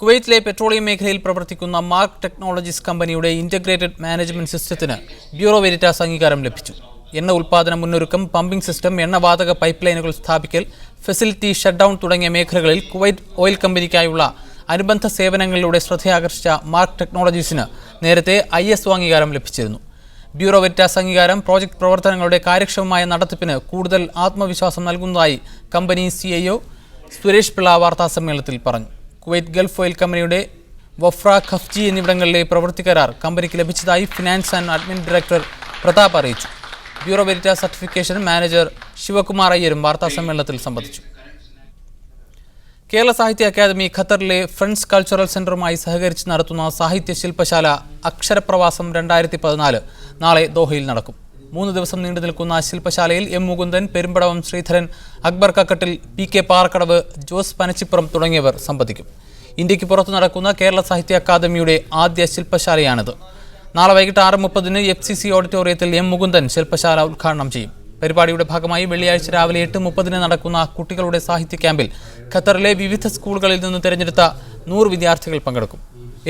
കുവൈറ്റിലെ പെട്രോളിയം മേഖലയിൽ പ്രവർത്തിക്കുന്ന മാർക്ക് ടെക്നോളജീസ് കമ്പനിയുടെ ഇന്റഗ്രേറ്റഡ് മാനേജ്മെന്റ് സിസ്റ്റത്തിന് ബ്യൂറോ വെരിറ്റാസ് അംഗീകാരം ലഭിച്ചു. എണ്ണ ഉൽപ്പാദന മുന്നൊരുക്കം, പമ്പിംഗ് സിസ്റ്റം, എണ്ണവാതക പൈപ്പ് ലൈനുകൾ സ്ഥാപിക്കൽ, ഫെസിലിറ്റി ഷട്ട്ഡൌൺ തുടങ്ങിയ മേഖലകളിൽ കുവൈറ്റ് ഓയിൽ കമ്പനിക്കായുള്ള അനുബന്ധ സേവനങ്ങളിലൂടെ ശ്രദ്ധയാകർഷിച്ച മാർക്ക് ടെക്നോളജീസിന് നേരത്തെ ISO അംഗീകാരം ലഭിച്ചിരുന്നു. ബ്യൂറോ വെരിറ്റാസ് അംഗീകാരം പ്രോജക്ട് പ്രവർത്തനങ്ങളുടെ കാര്യക്ഷമമായ നടത്തിപ്പിന് കൂടുതൽ ആത്മവിശ്വാസം നൽകുന്നതായി കമ്പനി CIO സുരേഷ് പിള്ള വാർത്താസമ്മേളനത്തിൽ പറഞ്ഞു. കുവൈറ്റ് ഗൾഫ് ഓയിൽ കമ്പനിയുടെ വഫ്ര, ഖഫ്ജി എന്നിവിടങ്ങളിലെ പ്രവൃത്തി കരാർ കമ്പനിക്ക് ലഭിച്ചതായി finance and admin director Pratap അറിയിച്ചു. Bureau veritas certification manager Sivakumar അയ്യരും വാർത്താസമ്മേളനത്തിൽ സംബന്ധിച്ചു. കേരള സാഹിത്യ അക്കാദമി ഖത്തറിലെ ഫ്രണ്ട്സ് കൾച്ചറൽ സെന്ററുമായി സഹകരിച്ച് നടത്തുന്ന സാഹിത്യ ശില്പശാല അക്ഷരപ്രവാസം 2014 നാളെ ദോഹയിൽ നടക്കും. 3 ദിവസം നീണ്ടു നിൽക്കുന്ന ശില്പശാലയിൽ M. മുകുന്ദൻ, പെരുമ്പടവം ശ്രീധരൻ, അക്ബർ കക്കട്ടിൽ, PK പാറക്കടവ്, ജോസ് പനച്ചിപ്പുറം തുടങ്ങിയവർ സംബന്ധിക്കും. ഇന്ത്യക്ക് പുറത്തു നടക്കുന്ന കേരള സാഹിത്യ അക്കാദമിയുടെ ആദ്യ ശില്പശാലയാണിത്. നാളെ വൈകിട്ട് 6:30 FCC ഓഡിറ്റോറിയത്തിൽ M. മുകുന്ദൻ ശില്പശാല ഉദ്ഘാടനം ചെയ്യും. പരിപാടിയുടെ ഭാഗമായി വെള്ളിയാഴ്ച രാവിലെ 8:30 നടക്കുന്ന കുട്ടികളുടെ സാഹിത്യ ക്യാമ്പിൽ ഖത്തറിലെ വിവിധ സ്കൂളുകളിൽ നിന്ന് തിരഞ്ഞെടുത്ത 100 വിദ്യാർത്ഥികൾ പങ്കെടുക്കും.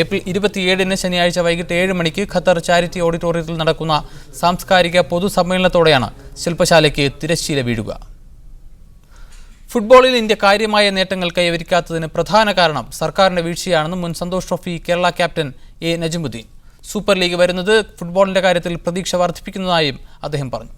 ഏപ്രിൽ 27 ശനിയാഴ്ച വൈകിട്ട് 7 മണിക്ക് ഖത്തർ ചാരിറ്റി ഓഡിറ്റോറിയത്തിൽ നടക്കുന്ന സാംസ്കാരിക പൊതുസമ്മേളനത്തോടെയാണ് ശില്പശാലയ്ക്ക് തിരശ്ശീല വീഴുക. ഫുട്ബോളിൽ ഇന്ത്യ കാര്യമായ നേട്ടങ്ങൾ കൈവരിക്കാത്തതിന് പ്രധാന കാരണം സർക്കാരിന്റെ വീഴ്ചയാണെന്ന് മുൻ Santosh trophy Kerala captain A. Najimuddeen. Super league വരുന്നത് ഫുട്ബോളിന്റെ കാര്യത്തിൽ പ്രതീക്ഷ വർദ്ധിപ്പിക്കുന്നതായും അദ്ദേഹം പറഞ്ഞു.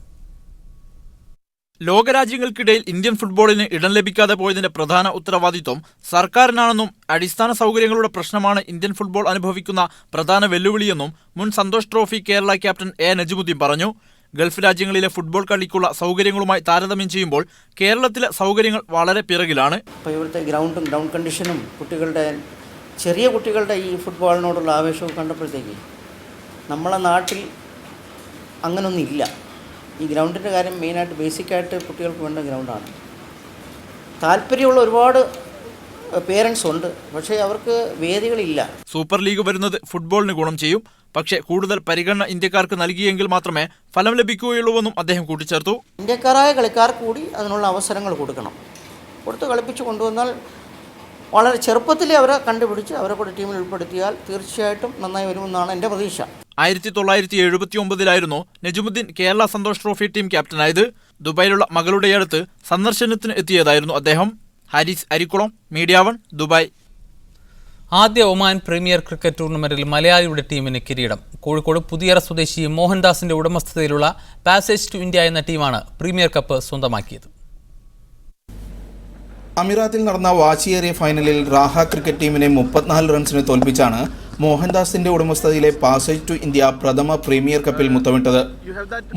ലോകരാജ്യങ്ങൾക്കിടയിൽ ഇന്ത്യൻ ഫുട്ബോളിന് ഇടം ലഭിക്കാതെ പോയതിന്റെ പ്രധാന ഉത്തരവാദിത്വം സർക്കാരിനാണെന്നും അടിസ്ഥാന സൗകര്യങ്ങളുടെ പ്രശ്നമാണ് ഇന്ത്യൻ ഫുട്ബോൾ അനുഭവിക്കുന്ന പ്രധാന വെല്ലുവിളിയെന്നും മുൻ Santosh trophy Kerala captain A. Najimuddeen പറഞ്ഞു. ഗൾഫ് രാജ്യങ്ങളിലെ ഫുട്ബോൾ കളിക്കുള്ള സൗകര്യങ്ങളുമായി താരതമ്യം ചെയ്യുമ്പോൾ കേരളത്തിലെ സൗകര്യങ്ങൾ വളരെ പിറകിലാണ്. ഇവിടുത്തെ ഗ്രൗണ്ട് കണ്ടീഷനും ചെറിയ കുട്ടികളുടെ ഈ ഫുട്ബോളിനോടുള്ള ആവേശവും കണ്ടപ്പോഴത്തേക്ക് നമ്മളെ നാട്ടിൽ അങ്ങനൊന്നും ഇല്ല. ഈ ഗ്രൗണ്ടിൻ്റെ കാര്യം മെയിനായിട്ട് ബേസിക്കായിട്ട് കുട്ടികൾക്ക് വേണ്ട ഗ്രൗണ്ടാണ്. താല്പര്യമുള്ള ഒരുപാട് പേരൻസ് ഉണ്ട്, പക്ഷേ അവർക്ക് വേദികളില്ല. സൂപ്പർ ലീഗ് വരുന്നത് ഫുട്ബോളിന് ഗുണം ചെയ്യും. പക്ഷേ കൂടുതൽ പരിഗണന ഇന്ത്യക്കാർക്ക് നൽകിയെങ്കിൽ മാത്രമേ ഫലം ലഭിക്കുകയുള്ളൂവെന്നും അദ്ദേഹം കൂട്ടിച്ചേർത്തു. ഇന്ത്യക്കാരായ കളിക്കാർക്ക് കൂടി അതിനുള്ള അവസരങ്ങൾ കൊടുക്കണം. കൊടുത്ത് കളിപ്പിച്ച് കൊണ്ടുവന്നാൽ വളരെ ചെറുപ്പത്തിലേ അവരെ കണ്ടുപിടിച്ച് അവരെ കൂടി ടീമിൽ ഉൾപ്പെടുത്തിയാൽ തീർച്ചയായിട്ടും നന്നായി വരുമെന്നാണ് എൻ്റെ പ്രതീക്ഷ. 1979 നജിമുദ്ദീൻ കേരള സന്തോഷ് ട്രോഫി ടീം ക്യാപ്റ്റനായത്. ദുബായിലുള്ള മകളുടെ അടുത്ത് സന്ദർശനത്തിന് എത്തിയതായിരുന്നു അദ്ദേഹം. Haris Arikkulam, media 1, Dubai. ആദ്യ ഒമാൻ പ്രീമിയർ ക്രിക്കറ്റ് ടൂർണമെന്റിൽ മലയാളിയുടെ ടീമിന് കിരീടം. കോഴിക്കോട് പുതിയറ സ്വദേശി മോഹൻദാസിന്റെ ഉടമസ്ഥതയിലുള്ള പാസേജ് ടു ഇന്ത്യ എന്ന ടീമാണ് പ്രീമിയർ കപ്പ് സ്വന്തമാക്കിയത്. അമീറാത്തിൽ നടന്ന വാശിയേറിയ ഫൈനലിൽ റാഹ ക്രിക്കറ്റ് ടീമിനെ 34 റൺസിന് തോൽപ്പിച്ചാണ് മോഹൻദാസിന്റെ ഉടമസ്ഥതയിലെ പാസേജ് ടു ഇന്ത്യ പ്രഥമ പ്രീമിയർ കപ്പിൽ മുത്തമിട്ടത്.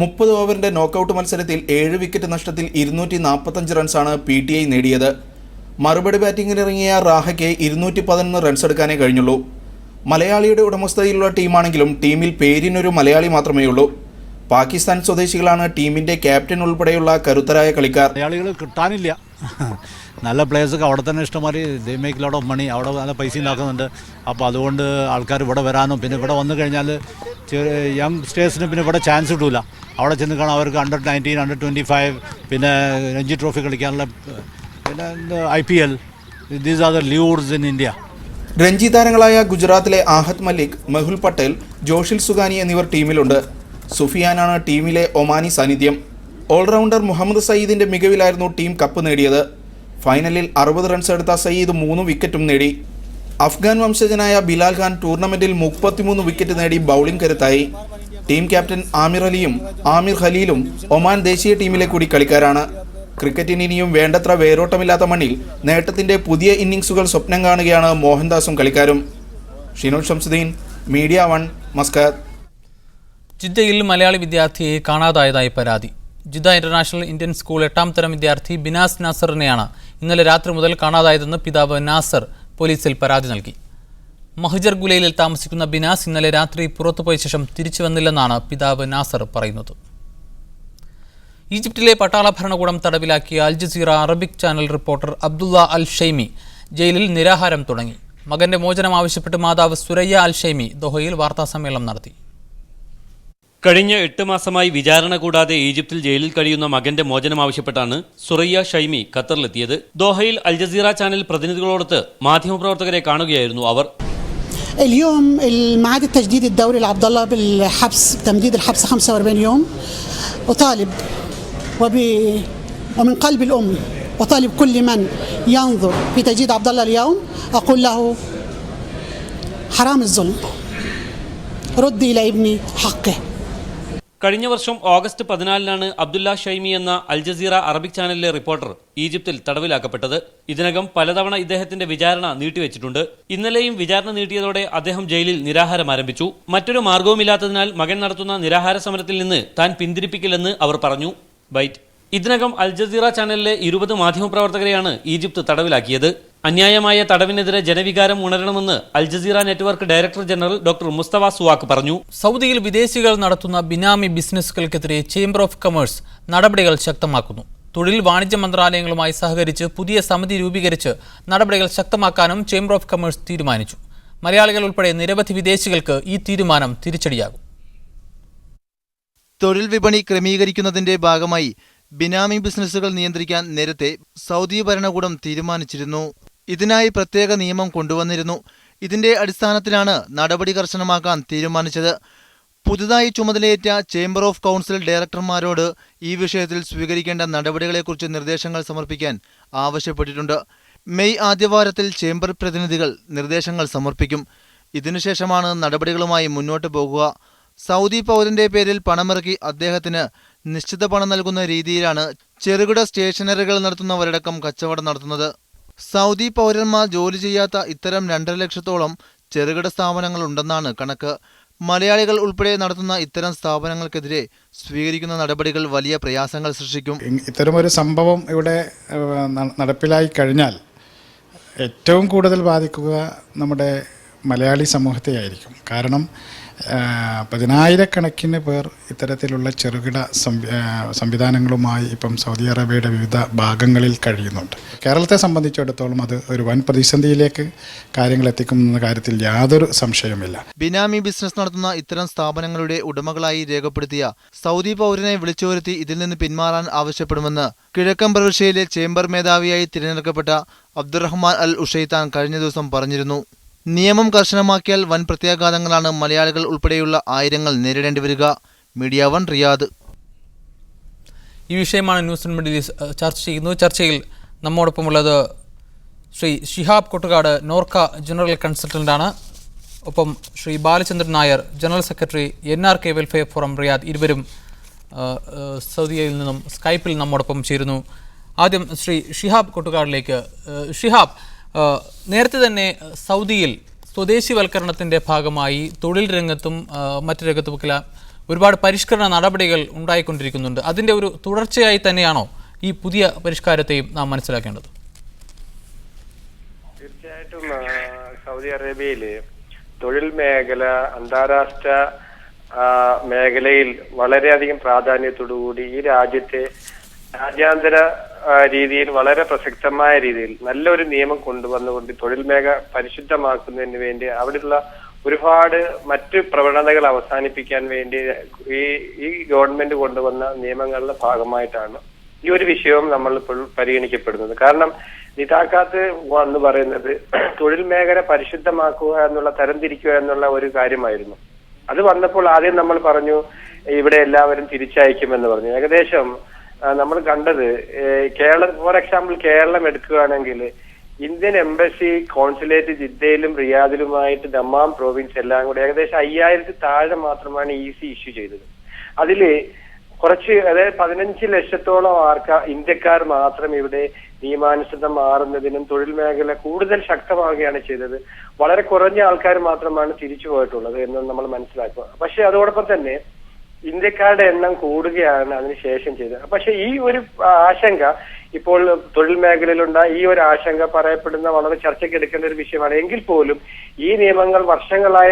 30 ഓവറിന്റെ നോക്കൌട്ട് മത്സരത്തിൽ 7 വിക്കറ്റ് നഷ്ടത്തിൽ 245 റൺസാണ് PTI നേടിയത്. മറുപടി ബാറ്റിംഗിനിറങ്ങിയ റാഹയ്ക്ക് 211 റൺസ് എടുക്കാനേ കഴിഞ്ഞുള്ളൂ. മലയാളിയുടെ ഉടമസ്ഥതയിലുള്ള ടീമാണെങ്കിലും ടീമിൽ പേരിനൊരു മലയാളി മാത്രമേ ഉള്ളൂ. പാകിസ്ഥാൻ സ്വദേശികളാണ് ടീമിന്റെ ക്യാപ്റ്റൻ ഉൾപ്പെടെയുള്ള കരുത്തരായ കളിക്കാർ. മലയാളികൾ കിട്ടാനില്ല. നല്ല പ്ലേയേഴ്സൊക്കെ അവിടെ തന്നെ ഇഷ്ടംമാതിരി they make lot of money, അവിടെ നല്ല പൈസ ഉണ്ടാക്കുന്നുണ്ട്. അപ്പോൾ അതുകൊണ്ട് ആൾക്കാർ ഇവിടെ വരാനും പിന്നെ ഇവിടെ വന്നു കഴിഞ്ഞാൽ യങ് സ്റ്റേഴ്സിന് പിന്നെ ഇവിടെ ചാൻസ് കിട്ടില്ല. അവിടെ ചെന്ന് കാണാൻ അവർക്ക് Under-19, Under-25 പിന്നെ രഞ്ജി ട്രോഫി കളിക്കാനുള്ള പിന്നെ IPL. These are the leaders in India. Ranji താരങ്ങളായ ഗുജറാത്തിലെ ആഹത് മലിക്, മെഹുൽ പട്ടേൽ, ജോഷിൽ സുഗാനി എന്നിവർ ടീമിലുണ്ട്. സുഫിയാനാണ് ടീമിലെ ഒമാനി സാന്നിധ്യം. ഓൾറൗണ്ടർ മുഹമ്മദ് സയ്യിദിന്റെ മികവിലായിരുന്നു ടീം കപ്പ് നേടിയത്. ഫൈനലിൽ 60 റൺസ് എടുത്ത സയ്യിദ് 3 വിക്കറ്റും നേടി. അഫ്ഗാൻ വംശജനായ ബിലാൽ ഖാൻ ടൂർണമെന്റിൽ 33 വിക്കറ്റ് നേടി ബൗളിംഗ് കരുത്തായി. ടീം ക്യാപ്റ്റൻ ആമിർ അലിയും ആമിർ ഖലീലും ഒമാൻ ദേശീയ ടീമിലെ കൂടി കളിക്കാരാണ്. ക്രിക്കറ്റിന് ഇനിയും വേണ്ടത്ര വേരോട്ടമില്ലാത്ത മണ്ണിൽ നേട്ടത്തിന്റെ പുതിയ ഇന്നിംഗ്സുകൾ സ്വപ്നം കാണുകയാണ് മോഹൻദാസും കളിക്കാരും. Shinu Shamsuddeen, media 1, Muscat. ജിദ്ദയിൽ മലയാളി വിദ്യാർത്ഥിയെ കാണാതായതായി പരാതി. ജിദ്ദ ഇന്റർനാഷണൽ ഇന്ത്യൻ സ്കൂൾ 8ാം തരം വിദ്യാർത്ഥി ബിനാസ് നാസറിനെയാണ് ഇന്നലെ രാത്രി മുതൽ കാണാതായതെന്ന് പിതാവ് നാസർ പോലീസിൽ പരാതി നൽകി. മഹജർ ഗുലയിൽ താമസിക്കുന്ന ബിനാസ് ഇന്നലെ രാത്രി പുറത്തുപോയ ശേഷം തിരിച്ചു വന്നില്ലെന്നാണ് പിതാവ് നാസർ പറയുന്നത്. ഈജിപ്തിലെ പട്ടാള ഭരണകൂടം തടവിലാക്കിയ Al Jazeera Arabic channel reporter Abdullah Al Shami ജയിലിൽ നിരാഹാരം തുടങ്ങി. മകന്റെ മോചനം ആവശ്യപ്പെട്ട് മാതാവ് സുരയ്യ അൽ ഷൈമി ദോഹയിൽ വാർത്താസമ്മേളനം നടത്തി. കഴിഞ്ഞ 8 മാസമായി വിചാരണ കൂടാതെ ഈജിപ്തിൽ ജയിലിൽ കഴിയുന്ന മകന്റെ മോചനം ആവശ്യപ്പെട്ടാണ് സുറയ്യ ഷൈമി ഖത്തറിലെത്തിയത്. ദോഹയിൽ അൽ ജസീറ ചാനൽ പ്രതിനിധികളോടൊത്ത് മാധ്യമപ്രവർത്തകരെ കാണുകയായിരുന്നു അവർ. اليوم الميعاد التجديد الدوري لعبد الله بالحبس، تمديد الحبس 45 يوم. أطالب ومن قلب الأم أطالب كل من ينظر في تجديد عبد الله اليوم أقول له حرام الظلم، رد إلى ابني حقه. കഴിഞ്ഞ വർഷം ഓഗസ്റ്റ് 14-നാണ് അബ്ദുല്ല ഷൈമി എന്ന അൽ ജസീറ അറബിക് ചാനലിലെ റിപ്പോർട്ടർ ഈജിപ്തിൽ തടവിലാക്കപ്പെട്ടത്. ഇതിനകം പലതവണ ഇദ്ദേഹത്തിന്റെ വിചാരണ നീട്ടിവെച്ചിട്ടുണ്ട്. ഇന്നലെയും വിചാരണ നീട്ടിയതോടെ അദ്ദേഹം ജയിലിൽ നിരാഹാരം ആരംഭിച്ചു. മറ്റൊരു മാർഗവുമില്ലാത്തതിനാൽ മകൻ നടത്തുന്ന നിരാഹാര സമരത്തിൽ നിന്ന് താൻ പിന്തിരിപ്പിക്കില്ലെന്ന് അവർ പറഞ്ഞു. ബൈറ്റ്. ഇതിനകം അൽ ജസീറ ചാനലിലെ 20 മാധ്യമപ്രവർത്തകരെയാണ് ഈജിപ്ത് തടവിലാക്കിയത്. അന്യായമായ തടവിനെതിരെ ജനവികാരം ഉണരണമെന്ന് Al Jazeera network director general doctor Mostefa Souag പറഞ്ഞു. സൗദിയിൽ വിദേശികൾ നടത്തുന്ന ബിനാമി ബിസിനസ്സുകൾക്കെതിരെ ചേംബർ ഓഫ് കൊമേഴ്സ് നടപടികൾ ശക്തമാക്കുന്നു. തൊഴിൽ വാണിജ്യ മന്ത്രാലയങ്ങളുമായി സഹകരിച്ച് പുതിയ സമിതി രൂപീകരിച്ച് നടപടികൾ ശക്തമാക്കാനും ചേംബർ ഓഫ് കൊമേഴ്സ് തീരുമാനിച്ചു. മലയാളികൾ ഉൾപ്പെടെ നിരവധി വിദേശികൾക്ക് ഈ തീരുമാനം തിരിച്ചടിയാകും. തൊഴിൽ വിപണി ക്രമീകരിക്കുന്നതിന്റെ ഭാഗമായി ബിനാമി ബിസിനസ്സുകൾ നിയന്ത്രിക്കാൻ നേരത്തെ സൗദി ഭരണകൂടം തീരുമാനിച്ചിരുന്നു. ഇതിനായി പ്രത്യേക നിയമം കൊണ്ടുവന്നിരുന്നു. ഇതിന്റെ അടിസ്ഥാനത്തിലാണ് നടപടി കർശനമാക്കാൻ തീരുമാനിച്ചത്. പുതുതായി ചുമതലയേറ്റ ചേംബർ ഓഫ് കൗൺസിൽ ഡയറക്ടർമാരോട് ഈ വിഷയത്തിൽ സ്വീകരിക്കേണ്ട നടപടികളെക്കുറിച്ച് നിർദ്ദേശങ്ങൾ സമർപ്പിക്കാൻ ആവശ്യപ്പെട്ടിട്ടുണ്ട്. മെയ് ആദ്യവാരത്തിൽ ചേംബർ പ്രതിനിധികൾ നിർദ്ദേശങ്ങൾ സമർപ്പിക്കും. ഇതിനുശേഷമാണ് നടപടികളുമായി മുന്നോട്ട് പോകുക. സൗദി പൗരന്റെ പേരിൽ പണമിറക്കി അദ്ദേഹത്തിന് നിശ്ചിത പണം നൽകുന്ന രീതിയിലാണ് ചെറുകിട സ്റ്റേഷനറികൾ നടത്തുന്നവരടക്കം കച്ചവടം നടത്തുന്നത്. സൗദി പൗരന്മാർ ജോലി ചെയ്യാത്ത ഇത്തരം 2.5 ലക്ഷത്തോളം ചെറുകിട സ്ഥാപനങ്ങൾ ഉണ്ടെന്നാണ് കണക്ക്. മലയാളികൾ ഉൾപ്പെടെ നടത്തുന്ന ഇത്തരം സ്ഥാപനങ്ങൾക്കെതിരെ സ്വീകരിക്കുന്ന നടപടികൾ വലിയ പ്രയാസങ്ങൾ സൃഷ്ടിക്കും. ഇത്തരമൊരു സംഭവം ഇവിടെ നടപ്പിലായി കഴിഞ്ഞാൽ ഏറ്റവും കൂടുതൽ ബാധിക്കുക നമ്മുടെ മലയാളി സമൂഹത്തെയായിരിക്കും. കാരണം 10,000-കണക്കിന് പേർ ഇത്തരത്തിലുള്ള ചെറുകിട സംവിധാനങ്ങളുമായി ഇപ്പം സൗദി അറേബ്യയുടെ വിവിധ ഭാഗങ്ങളിൽ കഴിയുന്നുണ്ട്. കേരളത്തെ സംബന്ധിച്ചിടത്തോളം അത് ഒരു വൻ പ്രതിസന്ധിയിലേക്ക് കാര്യങ്ങൾ എത്തിക്കുന്ന കാര്യത്തിൽ യാതൊരു സംശയവുമില്ല. ബിനാമി ബിസിനസ് നടത്തുന്ന ഇത്തരം സ്ഥാപനങ്ങളുടെ ഉടമകളായി രേഖപ്പെടുത്തിയ സൗദി പൗരനെ വിളിച്ചുവരുത്തി ഇതിൽ നിന്ന് പിന്മാറാൻ ആവശ്യപ്പെടുമെന്ന് കിഴക്കൻ പ്രവിശ്യയിലെ ചേംബർ മേധാവിയായി തിരഞ്ഞെടുക്കപ്പെട്ട അബ്ദുറഹ്മാൻ അൽ ഉഷൈത്താൻ കഴിഞ്ഞ ദിവസം പറഞ്ഞിരുന്നു. നിയമം കർശനമാക്കിയാൽ വൻ പ്രത്യാഘാതങ്ങളാണ് മലയാളികൾ ഉൾപ്പെടെയുള്ള ആയിരങ്ങൾ നേരിടേണ്ടി വരിക. Media 1 Riyadh. ഈ വിഷയമാണ് ന്യൂസ് മിഡിൽ ചർച്ച ചെയ്യുന്നത്. ചർച്ചയിൽ നമ്മോടൊപ്പമുള്ളത് ശ്രീ ഷിഹാബ് കൊട്ടുകാട്, നോർക്ക ജനറൽ കൺസൾട്ടൻ്റാണ്. ഒപ്പം Shri Balachandran Nair, general secretary NRK welfare forum Riyadh. ഇരുവരും സൗദിയിൽ നിന്നും സ്കൈപ്പിൽ നമ്മോടൊപ്പം ചേരുന്നു. ആദ്യം ശ്രീ ഷിഹാബ് കൊട്ടുകാടിലേക്ക്. ഷിഹാബ്, നേരത്തെ തന്നെ സൗദിയിൽ സ്വദേശിവൽക്കരണത്തിൻ്റെ ഭാഗമായി തൊഴിൽ രംഗത്തും മറ്റു രംഗത്തുമൊക്കെ ഒരുപാട് പരിഷ്കരണ നടപടികൾ ഉണ്ടായിക്കൊണ്ടിരിക്കുന്നുണ്ട്. അതിൻ്റെ ഒരു തുടർച്ചയായി തന്നെയാണോ ഈ പുതിയ പരിഷ്കാരത്തെയും നാം മനസ്സിലാക്കേണ്ടത്? തീർച്ചയായിട്ടും സൗദി അറേബ്യയിൽ തൊഴിൽ മേഖല അന്താരാഷ്ട്ര മേഖലയിൽ വളരെയധികം പ്രാധാന്യത്തോടുകൂടി ഈ രാജ്യത്തെ രാജ്യാന്തര രീതിയിൽ വളരെ പ്രസക്തമായ രീതിയിൽ നല്ലൊരു നിയമം കൊണ്ടുവന്നുകൊണ്ട് തൊഴിൽ മേഖല പരിശുദ്ധമാക്കുന്നതിന് വേണ്ടി അവിടെയുള്ള ഒരുപാട് മറ്റ് പ്രവണതകൾ അവസാനിപ്പിക്കാൻ വേണ്ടി ഈ ഗവൺമെന്റ് കൊണ്ടുവന്ന നിയമങ്ങളുടെ ഭാഗമായിട്ടാണ് ഈ ഒരു വിഷയവും നമ്മൾ ഇപ്പോൾ പരിഗണിക്കപ്പെടുന്നത്. കാരണം നിതാക്കാത്ത് എന്ന് പറയുന്നത് തൊഴിൽ മേഖല പരിശുദ്ധമാക്കുക എന്നുള്ള തരംതിരിക്കുക എന്നുള്ള ഒരു കാര്യമായിരുന്നു. അത് വന്നപ്പോൾ ആദ്യം നമ്മൾ പറഞ്ഞു ഇവിടെ എല്ലാവരും തിരിച്ചയക്കുമെന്ന് പറഞ്ഞു. ഏകദേശം നമ്മൾ കണ്ടത് കേരളം, ഫോർ എക്സാമ്പിൾ കേരളം എടുക്കുകയാണെങ്കിൽ ഇന്ത്യൻ എംബസി കോൺസുലേറ്റ് ജിദ്ദയിലും റിയാദിലുമായിട്ട് ദമ്മാം പ്രോവിൻസ് എല്ലാം കൂടി ഏകദേശം 5000 താഴെ മാത്രമാണ് EC ഇഷ്യൂ ചെയ്തത്. അതില് കുറച്ച്, അതായത് 15 ലക്ഷത്തോളം ഇന്ത്യക്കാർ മാത്രം ഇവിടെ നിയമാനുസൃതം മാറുന്നതിനും തൊഴിൽ മേഖല കൂടുതൽ ശക്തമാവുകയാണ് ചെയ്തത്. വളരെ കുറഞ്ഞ ആൾക്കാർ മാത്രമാണ് തിരിച്ചു പോയിട്ടുള്ളത് എന്ന് നമ്മൾ മനസ്സിലാക്കുക. പക്ഷെ അതോടൊപ്പം തന്നെ ഇന്ത്യക്കാരുടെ എണ്ണം കൂടുകയാണ് അതിനുശേഷം ചെയ്തത്. പക്ഷെ ഈ ഒരു ആശങ്ക ഇപ്പോൾ തൊഴിൽ മേഖലയിലുണ്ടായ ഈ ഒരു ആശങ്ക പറയപ്പെടുന്ന വളരെ ചർച്ചയ്ക്കെടുക്കേണ്ട ഒരു വിഷയമാണ്. എങ്കിൽ പോലും ഈ നിയമങ്ങൾ വർഷങ്ങളായ,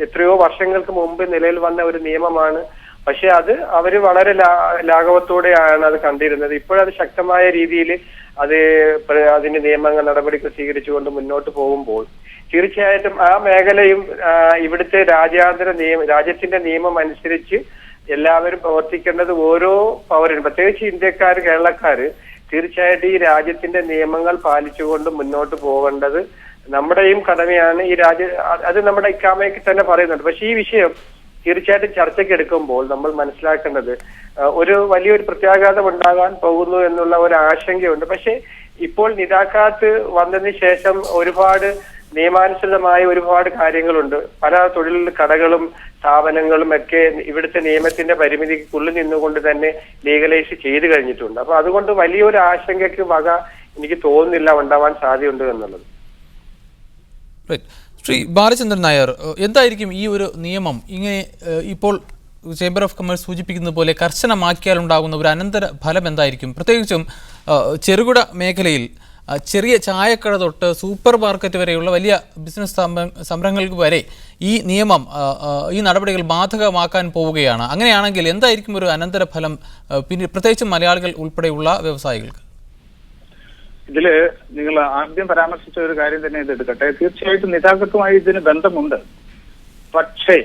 എത്രയോ വർഷങ്ങൾക്ക് മുമ്പ് നിലയിൽ വന്ന ഒരു നിയമമാണ്. പക്ഷെ അത് അവര് വളരെ ലാഘവത്തോടെയാണ് അത് കണ്ടിരുന്നത്. ഇപ്പോഴത് ശക്തമായ രീതിയിൽ അതിന്റെ നിയമങ്ങൾ നടപടികൾ സ്വീകരിച്ചുകൊണ്ട് മുന്നോട്ട് പോകുമ്പോൾ തീർച്ചയായിട്ടും ആ മേഖലയും ഇവിടുത്തെ രാജ്യത്തിന്റെ നിയമം അനുസരിച്ച് എല്ലാവരും പ്രവർത്തിക്കേണ്ടത് ഓരോ പൗരനും, പ്രത്യേകിച്ച് ഇന്ത്യക്കാർ, കേരളക്കാര് തീർച്ചയായിട്ടും ഈ രാജ്യത്തിന്റെ നിയമങ്ങൾ പാലിച്ചുകൊണ്ട് മുന്നോട്ട് പോകേണ്ടത് നമ്മുടെയും കടമയാണ്. ഈ അത് നമ്മുടെ ഇക്കാമയ്ക്ക് തന്നെ പറയുന്നുണ്ട്. പക്ഷെ ഈ വിഷയം തീർച്ചയായിട്ടും ചർച്ചയ്ക്ക് എടുക്കുമ്പോൾ നമ്മൾ മനസ്സിലാക്കേണ്ടത് ഒരു വലിയൊരു പ്രത്യാഘാതം ഉണ്ടാകാൻ പോകുന്നു എന്നുള്ള ഒരു ആശങ്കയുണ്ട്. പക്ഷെ ഇപ്പോൾ നിതാഖാത്ത് വന്നതിന് ശേഷം ഒരുപാട് നിയമാനുസൃതമായ ഒരുപാട് കാര്യങ്ങളുണ്ട്. പല തൊഴിൽ കടകളും സ്ഥാപനങ്ങളും ഒക്കെ ഇവിടുത്തെ നിയമത്തിന്റെ പരിമിതിക്കുള്ളിൽ നിന്നുകൊണ്ട് തന്നെ ലീഗലൈസ് ചെയ്തു കഴിഞ്ഞിട്ടുണ്ട്. അപ്പൊ അതുകൊണ്ട് വലിയൊരു ആശങ്കയ്ക്ക് വക എനിക്ക് തോന്നുന്നില്ല ഉണ്ടാവാൻ സാധ്യതയുണ്ട് എന്നുള്ളത്. ശ്രീ ബാലചന്ദ്രൻ നായർ, എന്തായിരിക്കും ഈ ഒരു നിയമം ഇങ്ങനെ ഇപ്പോൾ ചേംബർ ഓഫ് കൊമേഴ്സ് സൂചിപ്പിക്കുന്നത് പോലെ കർശനമാക്കിയാൽ ഉണ്ടാകുന്ന ഒരു അനന്തര ഫലം എന്തായിരിക്കും? പ്രത്യേകിച്ചും ചെറുകിട മേഖലയിൽ ചെറിയ ചായക്കട തൊട്ട് സൂപ്പർ മാർക്കറ്റ് വരെയുള്ള വലിയ ബിസിനസ് സംരംഭങ്ങൾക്ക് വരെ ഈ നിയമം, ഈ നടപടികൾ ബാധകമാക്കാൻ പോവുകയാണ്. അങ്ങനെയാണെങ്കിൽ എന്തായിരിക്കും ഒരു അനന്തര ഫലം, പിന്നെ പ്രത്യേകിച്ചും മലയാളികൾ ഉൾപ്പെടെയുള്ള വ്യവസായികൾക്ക്? ഇതില് നിങ്ങൾ ആദ്യം പരാമർശിച്ച ഒരു കാര്യം തന്നെ ഇത് എടുക്കട്ടെ. തീർച്ചയായിട്ടും നിതാഖത്തുമായി ഇതിന് ബന്ധമുണ്ട്. പക്ഷേ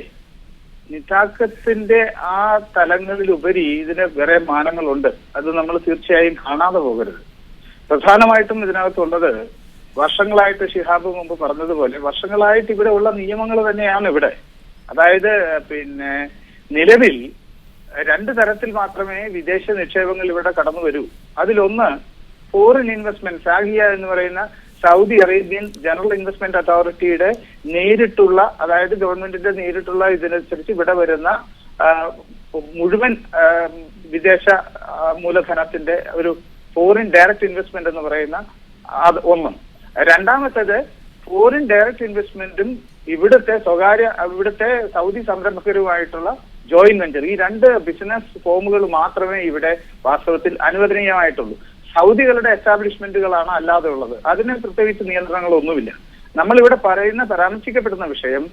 നിതാഖത്തിന്റെ ആ തലങ്ങളിലുപരി ഇതിന് വേറെ മാനങ്ങളുണ്ട്. അത് നമ്മൾ തീർച്ചയായും കാണാതെ പോകരുത്. പ്രധാനമായിട്ടും ഇതിനകത്തുള്ളത് വർഷങ്ങളായിട്ട് ഷിഹാബ് മുമ്പ് പറഞ്ഞതുപോലെ വർഷങ്ങളായിട്ട് ഇവിടെ ഉള്ള നിയമങ്ങൾ തന്നെയാണ് ഇവിടെ. അതായത് നിലവിൽ 2 തരത്തിൽ മാത്രമേ വിദേശ നിക്ഷേപങ്ങൾ ഇവിടെ കടന്നു വരൂ. അതിലൊന്ന് ഫോറിൻ ഇൻവെസ്റ്റ്മെന്റ്, സാഹിയ എന്ന് പറയുന്ന സൗദി അറേബ്യൻ ജനറൽ ഇൻവെസ്റ്റ്മെന്റ് അതോറിറ്റിയുടെ നേരിട്ടുള്ള, അതായത് ഗവൺമെന്റിന്റെ നേരിട്ടുള്ള ഇതിനനുസരിച്ച് ഇവിടെ വരുന്ന മുഴുവൻ വിദേശ മൂലധനത്തിന്റെ ഒരു ഫോറിൻ ഡയറക്റ്റ് ഇൻവെസ്റ്റ്മെന്റ് എന്ന് പറയുന്ന അത് ഒന്നും. രണ്ടാമത്തേത് ഫോറിൻ ഡയറക്റ്റ് ഇൻവെസ്റ്റ്മെന്റും ഇവിടുത്തെ സൗദി സംരംഭകരുമായിട്ടുള്ള ജോയിന്റ് വെഞ്ചർ, ഈ 2 ബിസിനസ് ഫോമുകൾ മാത്രമേ ഇവിടെ വാസ്തവത്തിൽ അനുവദനീയമായിട്ടുള്ളൂ. സൗദികളുടെ എസ്റ്റാബ്ലിഷ്മെന്റുകളാണ് അല്ലാതെ ഉള്ളത്. അതിന് പ്രത്യേകിച്ച് നിയന്ത്രണങ്ങളൊന്നുമില്ല. നമ്മളിവിടെ പരാമർശിക്കപ്പെടുന്ന വിഷയം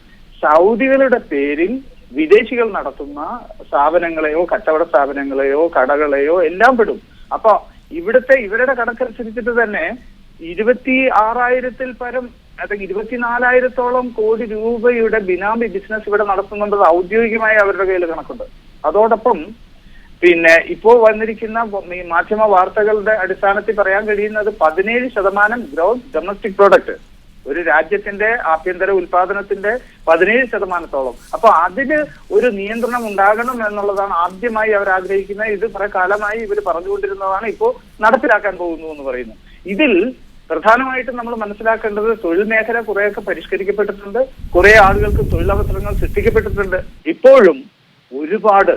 സൗദികളുടെ പേരിൽ വിദേശികൾ നടത്തുന്ന സ്ഥാപനങ്ങളെയോ കച്ചവട സ്ഥാപനങ്ങളെയോ കടകളെയോ എല്ലാം പെടും. അപ്പൊ ഇവരുടെ കണക്കനുസരിച്ചിട്ട് തന്നെ 26,000-ൽ പരം, അല്ലെങ്കിൽ 24,000-ഓളം കോടി രൂപയുടെ ബിനാമി ബിസിനസ് ഇവിടെ നടത്തുന്നുണ്ട്. ഔദ്യോഗികമായി അവരുടെ കയ്യിൽ കണക്കുണ്ട്. അതോടൊപ്പം ഇപ്പോ വന്നിരിക്കുന്ന ഈ മാധ്യമ വാർത്തകളുടെ അടിസ്ഥാനത്തിൽ പറയാൻ കഴിയുന്നത് 17% ഗ്രോസ് ഡൊമസ്റ്റിക് പ്രോഡക്റ്റ്, ഒരു രാജ്യത്തിന്റെ ആഭ്യന്തര ഉൽപാദനത്തിന്റെ 17%. അപ്പൊ അതിന് ഒരു നിയന്ത്രണം ഉണ്ടാകണം എന്നുള്ളതാണ് ആദ്യമായി അവർ ആഗ്രഹിക്കുന്നത്. ഇത് കുറെ കാലമായി ഇവർ പറഞ്ഞുകൊണ്ടിരുന്നതാണ്, ഇപ്പോ നടപ്പിലാക്കാൻ പോകുന്നു എന്ന് പറയുന്നു. ഇതിൽ പ്രധാനമായിട്ടും നമ്മൾ മനസ്സിലാക്കേണ്ടത് തൊഴിൽ മേഖല കുറെയൊക്കെ പരിഷ്കരിക്കപ്പെട്ടിട്ടുണ്ട്, കുറെ ആളുകൾക്ക് തൊഴിലവസരങ്ങൾ സൃഷ്ടിക്കപ്പെട്ടിട്ടുണ്ട്. ഇപ്പോഴും ഒരുപാട്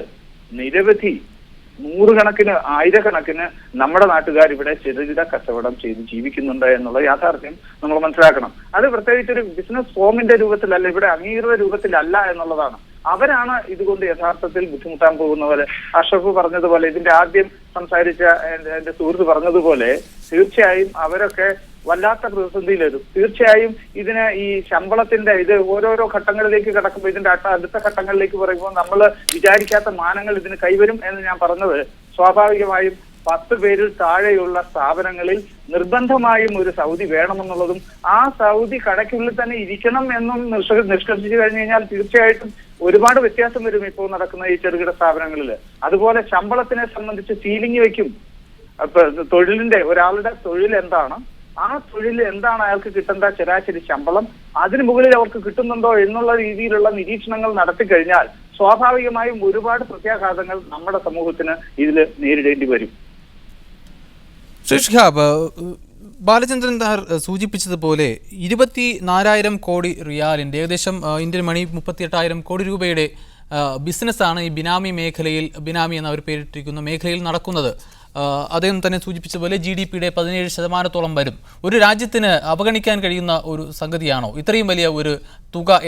നിരവധി 100 ആയിരക്കണക്കിന് നമ്മുടെ നാട്ടുകാർ ഇവിടെ ചെറുകിട കച്ചവടം ചെയ്ത് ജീവിക്കുന്നുണ്ട് എന്നുള്ള യാഥാർത്ഥ്യം നമ്മൾ മനസ്സിലാക്കണം. അത് പ്രത്യേകിച്ച് ഒരു ബിസിനസ് ഫോമിന്റെ രൂപത്തിലല്ല, ഇവിടെ അംഗീകൃത രൂപത്തിലല്ല എന്നുള്ളതാണ്. അവരാണ് ഇതുകൊണ്ട് യഥാർത്ഥത്തിൽ ബുദ്ധിമുട്ടാൻ പോകുന്നവര്. അഷ്റഫ് പറഞ്ഞതുപോലെ, ഇതിന്റെ ആദ്യം സംസാരിച്ച എന്റെ സുഹൃത്ത് പറഞ്ഞതുപോലെ, തീർച്ചയായും അവരൊക്കെ വല്ലാത്ത പ്രതിസന്ധിയിൽ വരും. തീർച്ചയായും ഇതിന് ഈ ശമ്പളത്തിന്റെ ഇത് ഓരോരോ ഘട്ടങ്ങളിലേക്ക് കടക്കുമ്പോൾ, ഇതിന്റെ അടുത്ത ഘട്ടങ്ങളിലേക്ക് പറയുമ്പോൾ നമ്മൾ വിചാരിക്കാത്ത മാനങ്ങൾ ഇതിന് കൈവരും എന്ന് ഞാൻ പറഞ്ഞത്, സ്വാഭാവികമായും 10 പേരിൽ താഴെയുള്ള സ്ഥാപനങ്ങളിൽ നിർബന്ധമായും ഒരു സൗദി വേണമെന്നുള്ളതും ആ സൗദി കടയ്ക്കുള്ളിൽ തന്നെ ഇരിക്കണം എന്നും നിഷ്കർഷിച്ചു കഴിഞ്ഞു കഴിഞ്ഞാൽ തീർച്ചയായിട്ടും ഒരുപാട് വ്യത്യാസം വരും ഇപ്പോൾ നടക്കുന്ന ഈ ചെറുകിട സ്ഥാപനങ്ങളിൽ. അതുപോലെ ശമ്പളത്തിനെ സംബന്ധിച്ച് സീലിംഗ് വെക്കും. അപ്പൊ ഒരാളുടെ തൊഴിൽ എന്താണ്, ആ തൊഴിൽ എന്താണ് അയാൾക്ക് കിട്ടേണ്ട ശരാശരി ശമ്പളം, അതിന് മുകളിൽ അവർക്ക് കിട്ടുന്നുണ്ടോ എന്നുള്ള രീതിയിലുള്ള നിരീക്ഷണങ്ങൾ നടത്തിക്കഴിഞ്ഞാൽ സ്വാഭാവികമായും ഒരുപാട് പ്രത്യാഘാതങ്ങൾ നമ്മുടെ സമൂഹത്തിന് ഇതിൽ നേരിടേണ്ടി വരും. ശ്രീ ഷിഹാബ്, ബാലചന്ദ്രൻ നായർ സൂചിപ്പിച്ചതുപോലെ 24,000 കോടി റിയാലിൻ്റെ, ഏകദേശം ഇന്ത്യൻ മണി 38,000 കോടി രൂപയുടെ ബിസിനസ്സാണ് ഈ ബിനാമി മേഖലയിൽ, ബിനാമി എന്ന് അവർ പേരിട്ടിരിക്കുന്ന മേഖലയിൽ നടക്കുന്നത്. അദ്ദേഹം തന്നെ സൂചിപ്പിച്ചതുപോലെ GDP-യുടെ 17%-ഓളം വരും. ഒരു രാജ്യത്തിന് അവഗണിക്കാൻ കഴിയുന്ന ഒരു സംഗതിയാണോ ഇത്രയും വലിയ ഒരു തുക